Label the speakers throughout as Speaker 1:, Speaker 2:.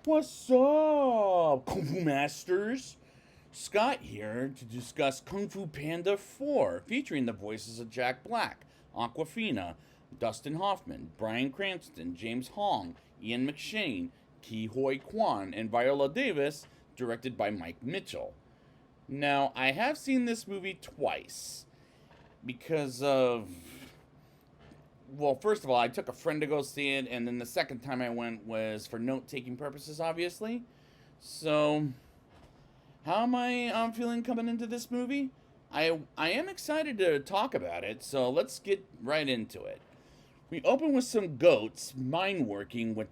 Speaker 1: What's up, Kung Fu Masters? Scott here to discuss Kung Fu Panda 4, featuring the voices of Jack Black, Aquafina, Dustin Hoffman, Bryan Cranston, James Hong, Ian McShane, Ki Hoi Kwan, and Viola Davis, directed by Mike Mitchell. Now, I have seen this movie twice because of, well, first of all, I took a friend to go see it, and then the second time I went was for note taking purposes, obviously. So, how am I feeling coming into this movie? I am excited to talk about it, so let's get right into it. We open with some goats mine working with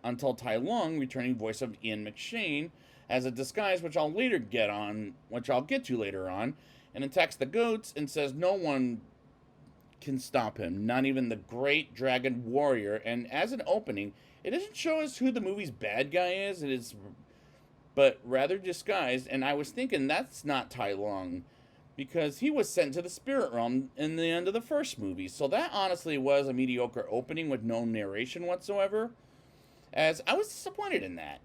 Speaker 1: until Tai Lung, returning voice of Ian McShane, as a disguise, which I'll get to later on, and attacks the goats and says no one can stop him, not even the great dragon warrior. And as an opening, it doesn't show us who the movie's bad guy is. It is, but rather disguised. And I was thinking that's not Tai Lung, because he was sent to the spirit realm in the end of the first movie. So that honestly was a mediocre opening with no narration whatsoever, as I was disappointed in that.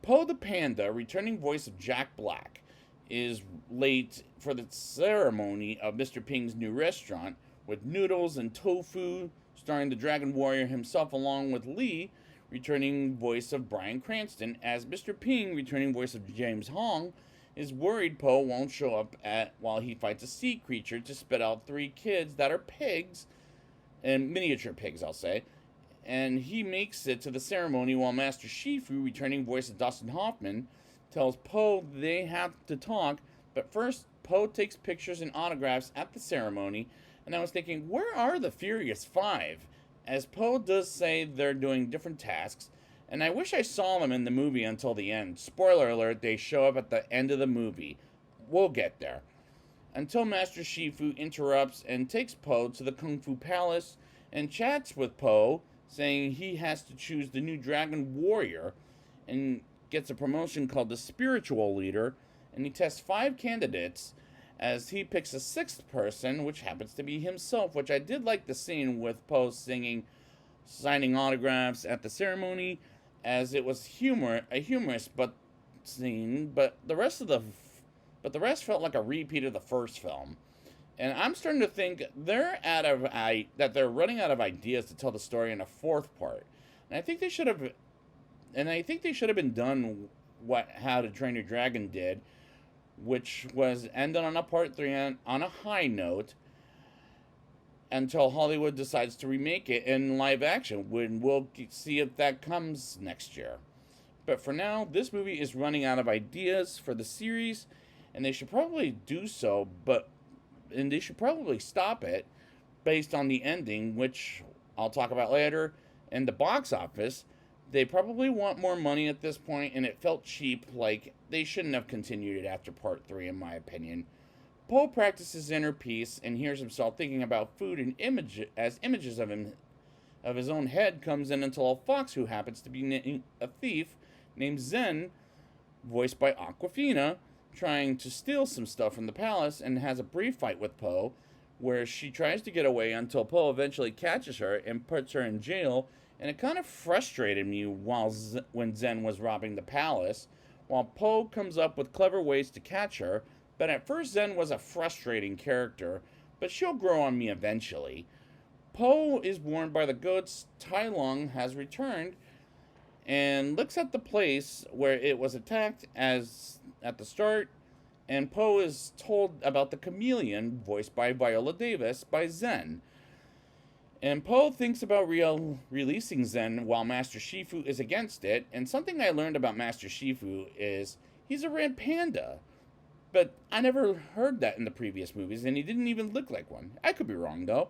Speaker 1: Po the Panda, returning voice of Jack Black, is late for the ceremony of Mr. Ping's new restaurant with noodles and tofu, starring the Dragon Warrior himself along with Lee, returning voice of Bryan Cranston, as Mr. Ping, returning voice of James Hong, is worried Po won't show up at while he fights a sea creature to spit out three kids that are pigs, and miniature pigs, I'll say. And he makes it to the ceremony while Master Shifu, returning voice of Dustin Hoffman, tells Po they have to talk, but first Po takes pictures and autographs at the ceremony, and I was thinking, where are the Furious Five? As Po does say they're doing different tasks, and I wish I saw them in the movie until the end. Spoiler alert, they show up at the end of the movie. We'll get there. Until Master Shifu interrupts and takes Po to the Kung Fu Palace and chats with Po, saying he has to choose the new Dragon Warrior, and gets a promotion called the Spiritual Leader, and he tests five candidates as he picks a sixth person, which happens to be himself, which I did like the scene with Po singing, signing autographs at the ceremony, as it was a humorous scene, but the rest felt like a repeat of the first film. And I'm starting to think that they're running out of ideas to tell the story in a fourth part. And I think they should have been done what How to Train Your Dragon did, which was ended on a part three on a high note until Hollywood decides to remake it in live action. When we'll see if that comes next year. But for now, this movie is running out of ideas for the series, and they should probably do so, and they should probably stop it based on the ending, which I'll talk about later. And the box office, they probably want more money at this point, and it felt cheap, like they shouldn't have continued it after part 3, in my opinion. Po practices inner peace and hears himself thinking about food and images of his own head comes in until a fox who happens to be a thief named Zen, voiced by Aquafina, trying to steal some stuff from the palace, and has a brief fight with Po, where she tries to get away until Po eventually catches her and puts her in jail. And it kind of frustrated me when Zen was robbing the palace, while Po comes up with clever ways to catch her. But at first, Zen was a frustrating character, but she'll grow on me eventually. Po is warned by the goats Tai Lung has returned, and looks at the place where it was attacked as at the start, and Po is told about the chameleon, voiced by Viola Davis, by Zen. And Po thinks about releasing Zen while Master Shifu is against it, and something I learned about Master Shifu is he's a red panda. But I never heard that in the previous movies, and he didn't even look like one. I could be wrong, though.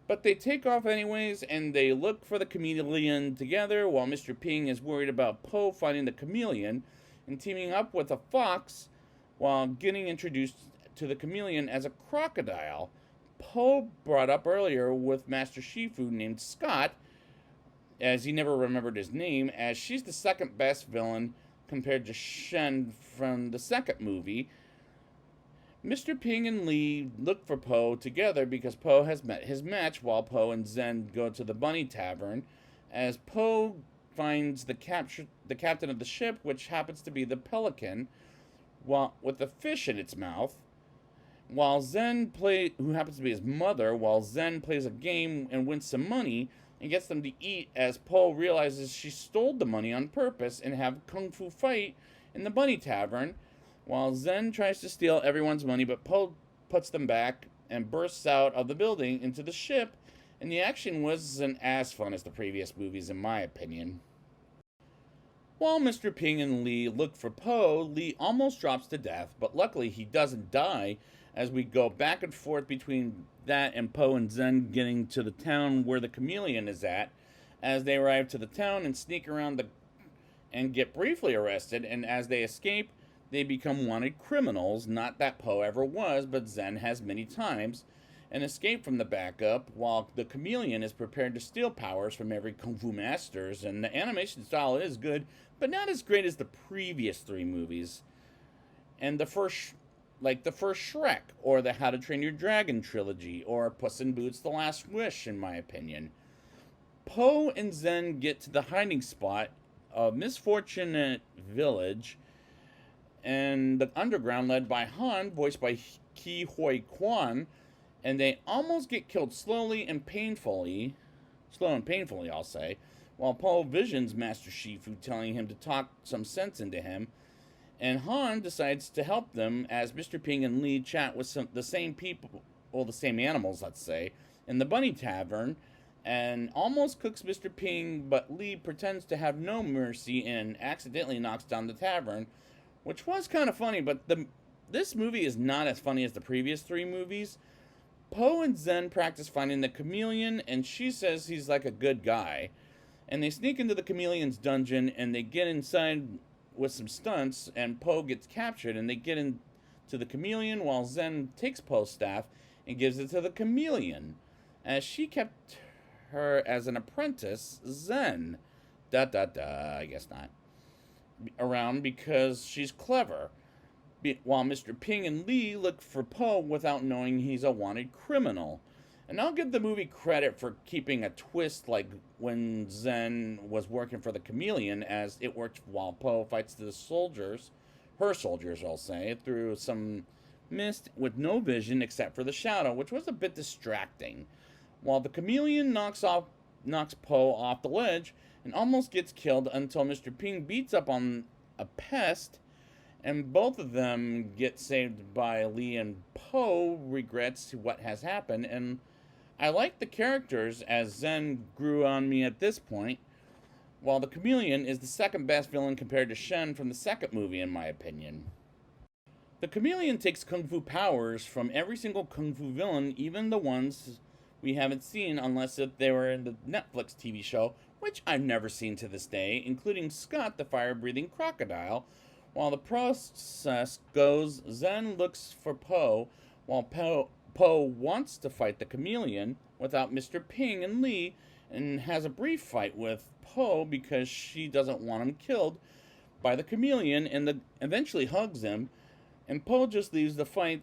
Speaker 1: But they take off anyways, and they look for the chameleon together, while Mr. Ping is worried about Po finding the chameleon and teaming up with a fox while getting introduced to the chameleon as a crocodile. Po brought up earlier with Master Shifu named Scott, as he never remembered his name, as she's the second best villain compared to Shen from the second movie. Mr. Ping and Lee look for Po together because Po has met his match, while Po and Zen go to the Bunny Tavern, as Po finds the captain of the ship, which happens to be the Pelican, with a fish in its mouth. Who happens to be his mother, while Zen plays a game and wins some money and gets them to eat, as Po realizes she stole the money on purpose and have a kung fu fight in the bunny tavern, while Zen tries to steal everyone's money, but Po puts them back and bursts out of the building into the ship, and the action wasn't as fun as the previous movies, in my opinion. While Mr. Ping and Lee look for Po, Lee almost drops to death, but luckily he doesn't die, as we go back and forth between that and Po and Zen getting to the town where the chameleon is at. As they arrive to the town and sneak around and get briefly arrested, and as they escape, they become wanted criminals. Not that Po ever was, but Zen has many times, and escape from the backup, while the chameleon is prepared to steal powers from every kung fu masters. And the animation style is good, but not as great as the previous three movies. And the first Shrek, or the How to Train Your Dragon trilogy, or Puss in Boots: The Last Wish, in my opinion. Po and Zen get to the hiding spot of Misfortunate Village and the underground, led by Han, voiced by Ke Huy Quan, and they almost get killed slow and painfully, I'll say, while Po visions Master Shifu telling him to talk some sense into him, and Han decides to help them as Mr. Ping and Lee chat with the same people, or the same animals, let's say, in the bunny tavern, and almost cooks Mr. Ping, but Lee pretends to have no mercy and accidentally knocks down the tavern, which was kind of funny, but this movie is not as funny as the previous three movies. Po and Zen practice finding the chameleon, and she says he's like a good guy. And they sneak into the chameleon's dungeon, and they get inside with some stunts, and Po gets captured, and they get into the chameleon while Zen takes Po's staff and gives it to the chameleon, as she kept her as an apprentice, Zen. I guess not. Around because she's clever. While Mr. Ping and Lee look for Po without knowing he's a wanted criminal. And I'll give the movie credit for keeping a twist like when Zen was working for the chameleon, as it worked while Po fights her soldiers, I'll say, through some mist with no vision except for the shadow, which was a bit distracting. While the chameleon knocks Po off the ledge and almost gets killed until Mr. Ping beats up on a pest, and both of them get saved by Lee, and Po regrets what has happened. And I like the characters, as Zen grew on me at this point, while the chameleon is the second best villain compared to Shen from the second movie, in my opinion. The chameleon takes kung fu powers from every single kung fu villain, even the ones we haven't seen unless they were in the Netflix TV show, which I've never seen to this day, including Scott the fire-breathing crocodile. While the process goes, Zen looks for Po, while Po wants to fight the chameleon without Mr. Ping and Lee, and has a brief fight with Po because she doesn't want him killed by the chameleon, and eventually hugs him, and Po just leaves the fight.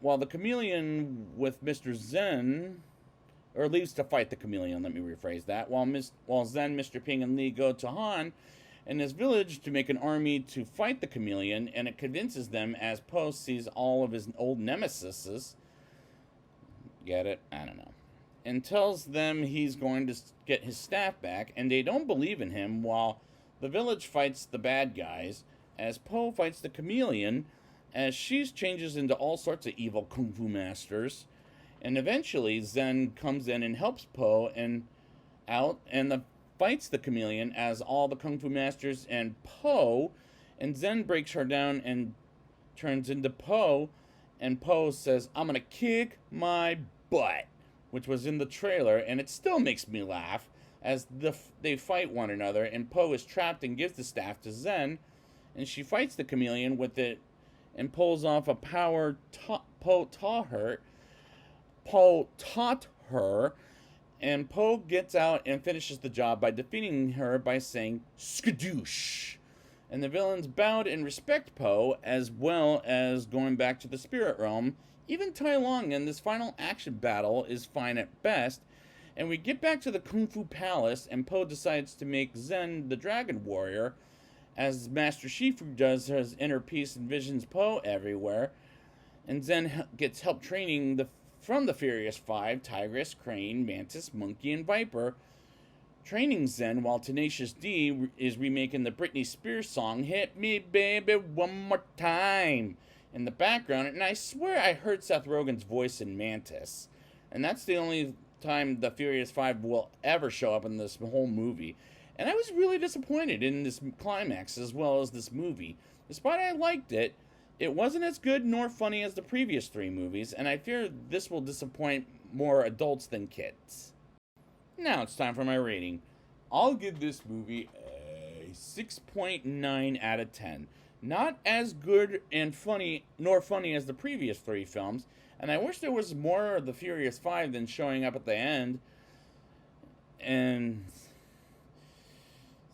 Speaker 1: While the chameleon with Mr. Zen, or leaves to fight the chameleon, let me rephrase that, while Zen, Mr. Ping, and Lee go to Han in his village to make an army to fight the chameleon, and it convinces them as Po sees all of his old nemesis. Get it? I don't know. And tells them he's going to get his staff back, and they don't believe in him, while the village fights the bad guys, as Po fights the chameleon, as she changes into all sorts of evil kung fu masters. And eventually Zen comes in and helps Po and fights the chameleon as all the kung fu masters and Po, and Zen breaks her down and turns into Po, and Po says, "I'm gonna kick my butt," which was in the trailer, and it still makes me laugh as they fight one another, and Po is trapped and gives the staff to Zen, and she fights the chameleon with it and pulls off a power Po taught her, and Po gets out and finishes the job by defeating her by saying skadoosh. And the villains bowed and respect Po, as well as going back to the spirit realm. Even Tai Lung in this final action battle is fine at best, And we get back to the Kung Fu Palace, and Po decides to make Zen the Dragon Warrior, as Master Shifu does his inner peace and visions Po everywhere. And Zen gets help training from the Furious Five: Tigress, Crane, Mantis, Monkey, and Viper, training Zen while Tenacious D is remaking the Britney Spears song "Hit Me Baby One More Time" in the background. And I swear I heard Seth Rogen's voice in Mantis. And that's the only time the Furious Five will ever show up in this whole movie. And I was really disappointed in this climax as well as this movie. Despite I liked it, it wasn't as good nor funny as the previous three movies, and I fear this will disappoint more adults than kids. Now it's time for my rating. I'll give this movie a 6.9 out of 10. Not as good and funny nor funny as the previous three films, and I wish there was more of the Furious Five than showing up at the end and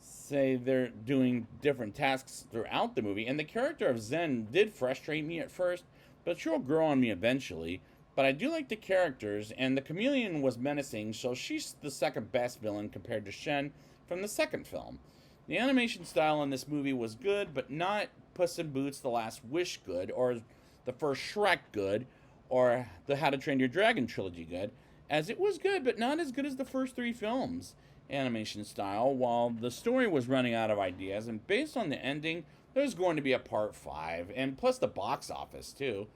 Speaker 1: say they're doing different tasks throughout the movie. And the character of Zen did frustrate me at first, but she'll grow on me eventually. But I do like the characters, and the chameleon was menacing, so she's the second best villain compared to Shen from the second film. The animation style in this movie was good, but not Puss in Boots: The Last Wish good, or the first Shrek good, or the How to Train Your Dragon trilogy good, as it was good, but not as good as the first three films animation style, while the story was running out of ideas, and based on the ending, there's going to be a part 5, and plus the box office too.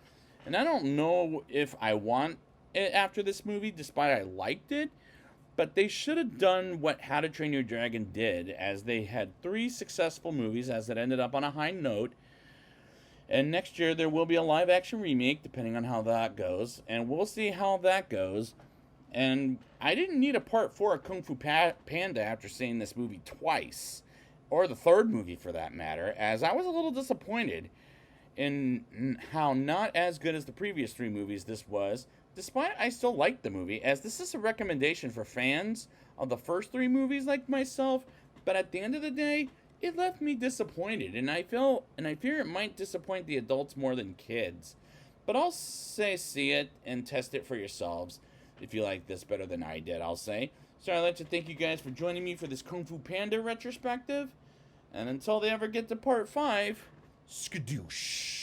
Speaker 1: And I don't know if I want it after this movie, despite I liked it, but they should have done what How to Train Your Dragon did, as they had 3 successful movies, as it ended up on a high note. And next year there will be a live action remake, depending on how that goes, and we'll see how that goes. And I didn't need a part 4 of Kung Fu Panda after seeing this movie twice, or the third movie for that matter, as I was a little disappointed in how not as good as the previous 3 movies this was, despite I still liked the movie, as this is a recommendation for fans of the first 3 movies like myself. But at the end of the day, it left me disappointed, and I fear it might disappoint the adults more than kids. But I'll say see it and test it for yourselves if you like this better than I did, I'll say. So I'd like to thank you guys for joining me for this Kung Fu Panda retrospective. And until they ever get to part 5, skadoosh.